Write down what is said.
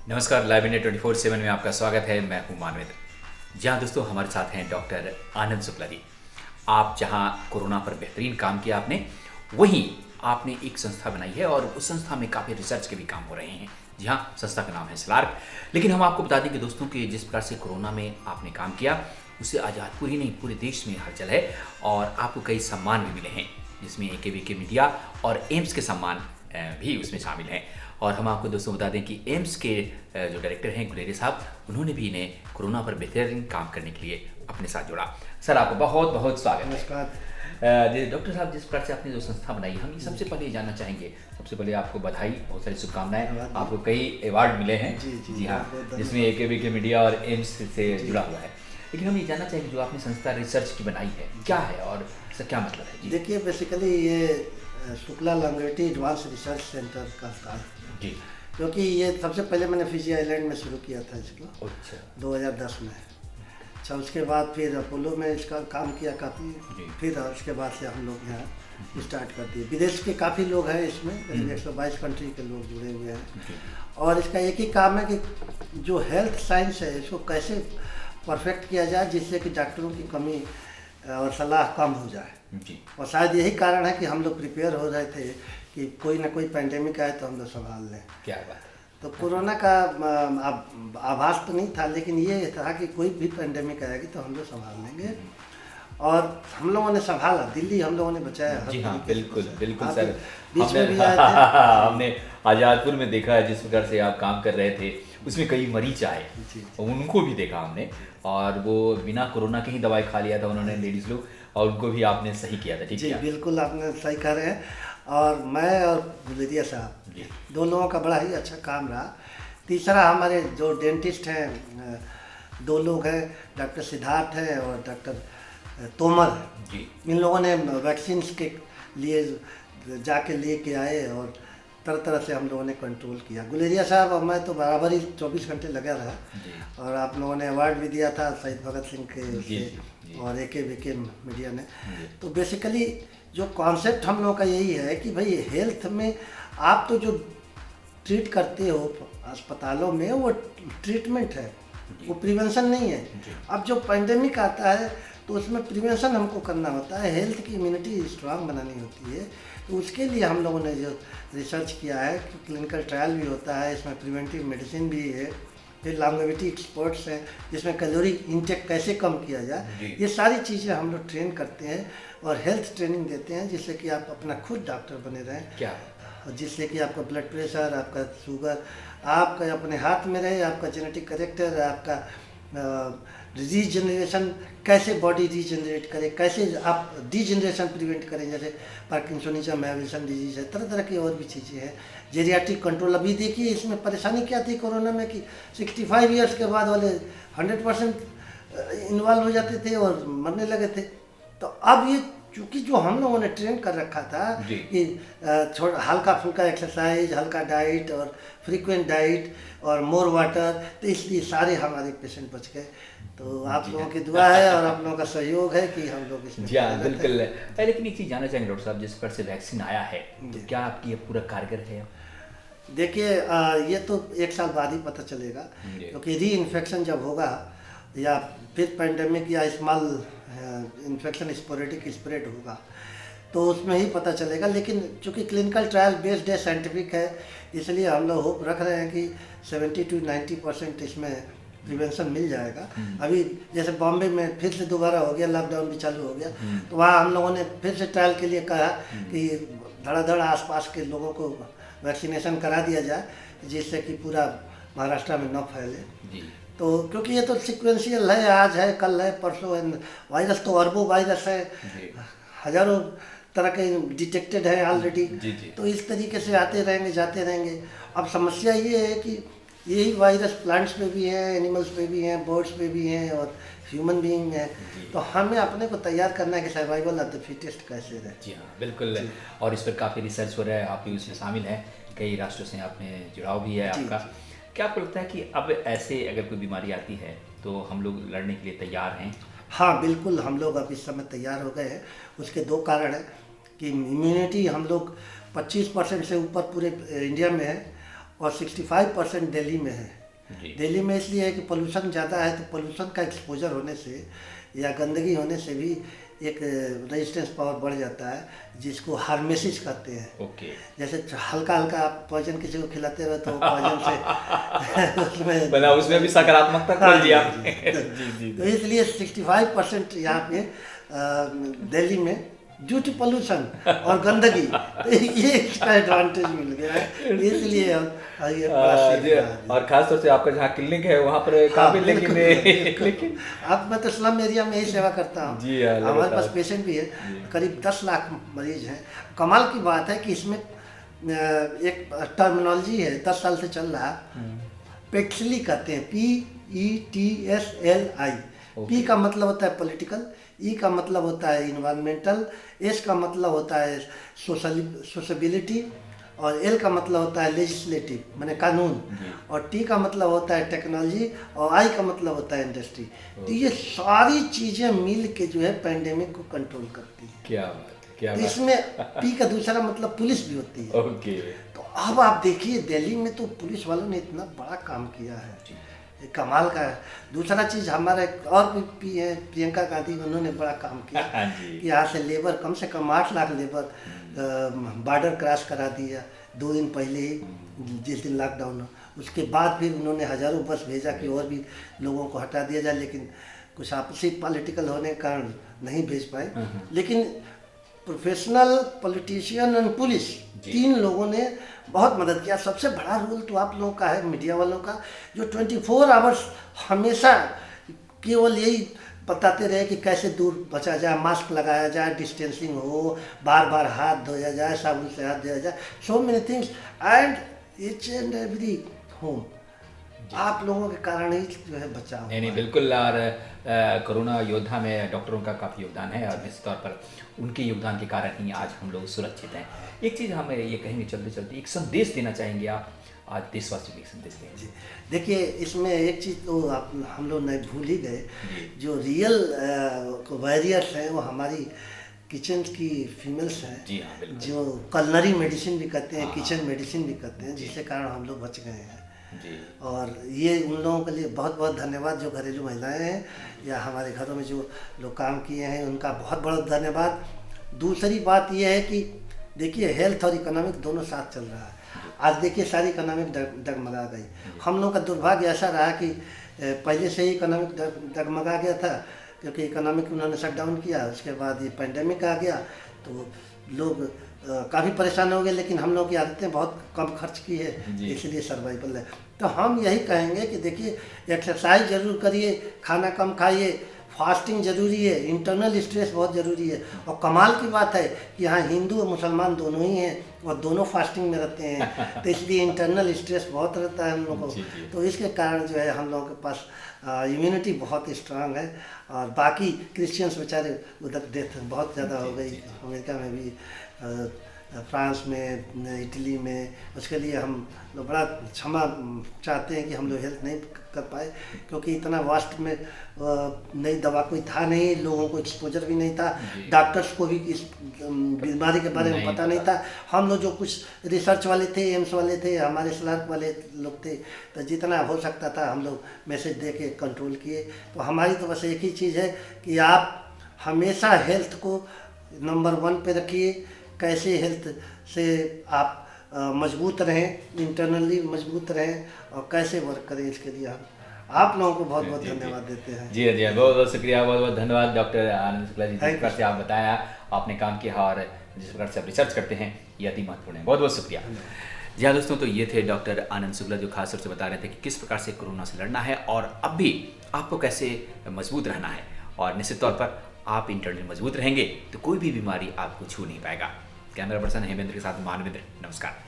नमस्कार, live India 24/7 में आपका स्वागत है। मैं हूं मानवेंद्र। जहां दोस्तों हमारे साथ हैं डॉक्टर आनंद शुक्ला जी। आप जहां कोरोना पर बेहतरीन काम किया आपने, वहीं आपने एक संस्था बनाई है और उस संस्था में काफ़ी रिसर्च के भी काम हो रहे हैं। जी हाँ, संस्था का नाम है स्लार्क। लेकिन हम आपको बता दें कि दोस्तों कि जिस प्रकार से कोरोना में आपने काम किया, उससे आज़ादपुर ही नहीं पूरे देश में हलचल है और आपको कई सम्मान भी मिले हैं, जिसमें AKBK मीडिया और एम्स के सम्मान भी उसमें शामिल हैं। और हम आपको दोस्तों बता दें कि एम्स के जो डायरेक्टर हैं गुलेरिया साहब, उन्होंने भी इन्हें कोरोना पर बेहतरीन काम करने के लिए अपने साथ जोड़ा। सर, आपको बहुत बहुत स्वागत है। नमस्कार। डॉक्टर साहब, जिस प्रकार से आपने जो संस्था बनाई, हम ये सबसे पहले ये जानना चाहेंगे। सबसे पहले आपको बधाई, बहुत सारी शुभकामनाएं। आपको कई अवार्ड मिले हैं। जी हाँ, जिसमें AKBK मीडिया और एम्स से जुड़ा हुआ है। लेकिन हम ये जानना चाहेंगे, जो आपने संस्था रिसर्च की बनाई है, क्या है और इसका क्या मतलब है? जी देखिए, बेसिकली ये Shukla longevity advance research centre का काम, जी। क्योंकि ये सबसे पहले मैंने फिजी आइलैंड में शुरू किया था इसको अच्छा 2010 में। अच्छा, उसके बाद फिर अपोलो में इसका काम किया काफ़ी। फिर उसके बाद से हम लोग यहाँ स्टार्ट कर दिए। विदेश के काफ़ी लोग हैं इसमें, 122 कंट्री के लोग जुड़े हुए हैं। और इसका एक ही काम है कि जो हेल्थ साइंस है इसको कैसे परफेक्ट किया जाए, जिससे कि डॉक्टरों की कमी और सलाह कम हो जाए। जी। और शायद यही कारण है कि हम लोग प्रिपेयर हो रहे थे कि कोई ना कोई पैंडेमिक आए तो हम लोग संभाल लें। क्या बात है। तो कोरोना का आभास तो नहीं था, लेकिन ये था कि कोई भी पैंडेमिक आएगी तो हम लोग संभाल लेंगे। और हम लोगों ने संभाला, दिल्ली हम लोगों ने बचाया। जी हाँ, बिल्कुल बिल्कुल सर। बीच में भी आए थे। हमने आज़ादपुर में देखा है, जिस प्रकार से आप काम कर रहे थे, उसमें कई मरीज आए, उनको भी देखा हमने। और वो बिना कोरोना के ही दवाई खा लिया था उन्होंने, लेडीज़ लोग, और उनको भी आपने सही किया था। ठीक जी है, बिल्कुल, आपने सही कह रहे हैं। और मैं और गुलेरिया साहब, दो लोगों का बड़ा ही अच्छा काम रहा। तीसरा हमारे जो डेंटिस्ट हैं, दो लोग हैं, डॉक्टर सिद्धार्थ हैं और डॉक्टर तोमर हैं। जी। इन लोगों ने वैक्सीन के लिए जाके लेके आए और तरह तरह से हम लोगों ने कंट्रोल किया। गुलेरिया साहब और मैं तो बराबर ही 24 घंटे लगा रहा। और आप लोगों ने अवार्ड भी दिया था शहीद भगत सिंह के से और AKBK मीडिया ने। तो बेसिकली जो कॉन्सेप्ट हम लोगों का यही है कि भाई हेल्थ में आप तो जो ट्रीट करते हो अस्पतालों में, वो ट्रीटमेंट है, वो प्रिवेंशन नहीं है। अब जो पैंडेमिक आता है तो उसमें प्रिवेंशन हमको करना होता है, हेल्थ की इम्यूनिटी स्ट्रांग बनानी होती है। तो उसके लिए हम लोगों ने जो रिसर्च किया है कि क्लिनिकल ट्रायल भी होता है, इसमें प्रिवेंटिव मेडिसिन भी है, फिर लॉन्गेविटी एक्सपर्ट्स हैं जिसमें कैलोरी इंटेक कैसे कम किया जाए, ये सारी चीज़ें हम लोग ट्रेन करते हैं और हेल्थ ट्रेनिंग देते हैं, जिससे कि आप अपना खुद डॉक्टर बने रहें। क्या? और जिससे कि आपका ब्लड प्रेशर, आपका शुगर आपका अपने हाथ में रहे, आपका जेनेटिक करेक्टर, आपका रीजनरेशन, कैसे बॉडी रीजनरेट करे, कैसे आप डीजनरेशन प्रिवेंट करें, जैसे पार्किंसोनिज्म है, विल्सन डिजीज है, तरह तरह की और भी चीज़ें हैं। जेरियाट्रिक कंट्रोल, अभी देखिए इसमें परेशानी क्या थी कोरोना में कि 65 ईयर्स के बाद वाले 100% इन्वॉल्व हो जाते थे और मरने लगे थे। तो अब ये चूँकि जो हम लोगों ने ट्रेन कर रखा था कि हल्का फुल्का एक्सरसाइज, हल्का डाइट और फ्रीक्वेंट डाइट और मोर वाटर, तो इसलिए सारे हमारे पेशेंट बच गए। तो आप लोगों की दुआ है और आप लोगों का सहयोग है कि हम लोग इसमें। जी हाँ, बिल्कुल। लेकिन एक चीज़ जानना चाहेंगे डॉक्टर साहब, जिस प्रकार से वैक्सीन आया है, तो क्या आपकी ये पूरा कारगर है? देखिए, ये तो 1 साल बाद ही पता चलेगा, क्योंकि री इन्फेक्शन जब होगा या फिर पैंडेमिक या स्मॉल इन्फेक्शन स्पोरेटिक स्प्रेड होगा तो उसमें ही पता चलेगा। लेकिन चूँकि क्लिनिकल ट्रायल बेस्ड है, साइंटिफिक है, इसलिए हम लोग होप रख रहे हैं कि 70 to 90% इसमें प्रिवेंशन मिल जाएगा। अभी जैसे बॉम्बे में फिर से दोबारा हो गया, लॉकडाउन भी चालू हो गया, तो वहाँ हम लोगों ने फिर से ट्रायल के लिए कहा कि धड़ाधड़ आसपास के लोगों को वैक्सीनेशन करा दिया जाए, जिससे कि पूरा महाराष्ट्र में न फैले। तो क्योंकि ये तो सिक्वेंशियल है, आज है, कल है, परसों है। वायरस तो अरबों वायरस है, हजारों तरह के डिटेक्टेड है ऑलरेडी। तो इस तरीके से आते रहेंगे, जाते रहेंगे। अब समस्या ये है कि यही वायरस प्लांट्स पे भी हैं, एनिमल्स पे भी हैं, बर्ड्स पे भी हैं और ह्यूमन बीइंग है। तो हमें अपने को तैयार करना है कि सर्वाइवल ऑफ द फिटेस्ट कैसे रहे। जी हाँ, बिल्कुल। और इस पर काफ़ी रिसर्च हो रहा है, आप भी उसमें शामिल हैं, कई राष्ट्रों से आपने जुड़ाव भी है आपका। क्या आपको लगता है कि अब ऐसे अगर कोई बीमारी आती है तो हम लोग लड़ने के लिए तैयार हैं? हाँ बिल्कुल, हम लोग अब इस समय तैयार हो गए हैं। उसके 2 कारण हैं कि इम्यूनिटी हम लोग 25% से ऊपर पूरे इंडिया में है और 65% दिल्ली में है। जी। दिल्ली में इसलिए है कि पोल्यूशन ज़्यादा है, तो पोल्यूशन का एक्सपोजर होने से या गंदगी होने से भी एक रेजिस्टेंस पावर बढ़ जाता है, जिसको हार्मेसिस कहते हैं। ओके। जैसे हल्का हल्का आप पॉइजन किसी को खिलाते रहो तो पॉइजन से उसमें बना, उसमें भी सकारात्मकता खोल दिया आपने। तो इसलिए 65% यहाँ पे दिल्ली में ड्यू टू पोल्यूशन और गंदगी, तो ये इसका एडवांटेज मिल गया है, इसलिए ये बड़ा सही है। और खास तौर से आपका जहाँ क्लिनिक है वहाँ पर काफी, लेकिन अब मैं तो स्लम एरिया में ही सेवा करता हूँ जी हाँ, हमारे पास पेशेंट भी है, करीब 10 लाख मरीज हैं। कमाल की बात है कि इसमें एक टर्मिनोलॉजी है, 10 साल से चल रहा है, पेट्सली कहते हैं, PETSLI। पी का मतलब होता है पॉलिटिकल, ई का मतलब होता है इन्वायरमेंटल, एस का मतलब होता है सोशबिलिटी, और एल का मतलब होता है लेजिस्लेटिव माने कानून, और टी का मतलब होता है टेक्नोलॉजी, और आई का मतलब होता है इंडस्ट्री। तो ये सारी चीज़ें मिल के जो है पेंडेमिक को कंट्रोल करती है। क्या बात, क्या तो बात। इसमें पी का दूसरा मतलब पुलिस भी होती है। ओके। तो अब आप देखिए दिल्ली में तो पुलिस वालों ने इतना बड़ा काम किया है, ये कमाल का है। दूसरा चीज़ हमारे और भी पी है प्रियंका गांधी, उन्होंने बड़ा काम किया कि यहाँ से लेबर कम से कम 8 लाख लेबर बॉर्डर क्रॉस करा दिया 2 दिन पहले ही, जिस दिन लॉकडाउन हो। उसके बाद फिर उन्होंने हज़ारों बस भेजा कि और भी लोगों को हटा दिया जाए, लेकिन कुछ आपसी पॉलिटिकल होने के कारण नहीं भेज पाए। लेकिन प्रोफेशनल पॉलिटिशियन एंड पुलिस, 3 लोगों ने बहुत मदद किया। सबसे बड़ा रोल तो आप लोगों का है, मीडिया वालों का, जो 24 आवर्स हमेशा केवल यही बताते रहे कि कैसे दूर बचा जाए, मास्क लगाया जाए, डिस्टेंसिंग हो, बार बार हाथ धोया जाए, साबुन से हाथ धोया जाए, so many things and each and every home. आप लोगों के कारण ही जो है बचाव। नहीं बिल्कुल। और कोरोना योद्धा में डॉक्टरों का काफ़ी योगदान है, और निश्चित तौर पर उनके योगदान के कारण ही आज हम लोग सुरक्षित हैं। एक चीज़ हमें ये कहेंगे चलते चलते, एक संदेश देना चाहेंगे आप आज देशवासियों को, एक संदेश देंगे। देखिए इसमें एक चीज़ तो आप हम लोग नहीं भूल ही गए, जो रियल वॉरियर्स हैं वो हमारी किचन की फीमेल्स हैं। जी हाँ, बिल्कुल। जो कलनरी मेडिसिन भी करते हैं, किचन मेडिसिन भी करते हैं, जिसके कारण हम लोग बच गए हैं। जी। और ये उन लोगों के लिए बहुत बहुत धन्यवाद, जो घरेलू महिलाएं हैं या हमारे घरों में जो लोग काम किए हैं, उनका बहुत बहुत धन्यवाद। दूसरी बात ये है कि देखिए हेल्थ और इकोनॉमिक दोनों साथ चल रहा है। आज देखिए सारी इकोनॉमिक डगमगा गई। हम लोगों का दुर्भाग्य ऐसा रहा कि पहले से ही इकोनॉमिक डगमगा गया था, क्योंकि इकोनॉमिक उन्होंने शट डाउन किया। उसके बाद ये पेंडेमिक आ गया तो लोग काफ़ी परेशान हो गए, लेकिन हम लोग की आदतें बहुत कम खर्च की है, इसलिए सर्वाइवल है। तो हम यही कहेंगे कि देखिए एक्सरसाइज जरूर करिए, खाना कम खाइए, फास्टिंग जरूरी है, इंटरनल स्ट्रेस बहुत ज़रूरी है। और कमाल की बात है कि यहाँ हिंदू और मुसलमान दोनों ही हैं और दोनों फास्टिंग में रहते हैं, तो इसलिए इंटरनल स्ट्रेस बहुत रहता है हम लोगों को। तो इसके कारण जो है हम लोगों के पास इम्यूनिटी बहुत स्ट्रांग है। और बाकी क्रिश्चियंस बेचारे उधर डेथ बहुत ज़्यादा हो गई, अमेरिका में भी, फ्रांस में, इटली में। उसके लिए हम लोग बड़ा क्षमा चाहते हैं कि हम लोग हेल्प नहीं कर पाए, क्योंकि इतना वास्ट में नई दवा कोई था नहीं, लोगों को एक्सपोजर भी नहीं था, डॉक्टर्स को भी इस बीमारी के बारे में पता नहीं था। हम लोग जो कुछ रिसर्च वाले थे, एम्स वाले थे, हमारे स्लर्क वाले लोग थे, तो जितना हो सकता था हम लोग मैसेज दे के कंट्रोल किए। तो हमारी तो बस एक ही चीज़ है कि आप हमेशा हेल्थ को नंबर 1 पे रखिए। कैसे हेल्थ से आप मजबूत रहें, इंटरनली मजबूत रहें, और कैसे वर्क करें, इसके लिए हम आप लोगों को बहुत बहुत धन्यवाद देते हैं। जी जी, बहुत बहुत शुक्रिया, बहुत बहुत धन्यवाद डॉक्टर आनंद शुक्ला जी। जिस प्रकार से आप बताया, आपने काम किया और जिस प्रकार से आप रिसर्च करते हैं, ये अति महत्वपूर्ण है। बहुत बहुत शुक्रिया। जी हाँ दोस्तों, तो ये थे डॉक्टर आनंद शुक्ला, जो खास तौर से बता रहे थे कि किस प्रकार से कोरोना से लड़ना है और अब भी आपको कैसे मजबूत रहना है। और निश्चित तौर पर आप इंटरनली मजबूत रहेंगे तो कोई भी बीमारी आपको छू नहीं पाएगा। कैमरा पर्सन हेमेंद्र के साथ मानवेंद्र, नमस्कार।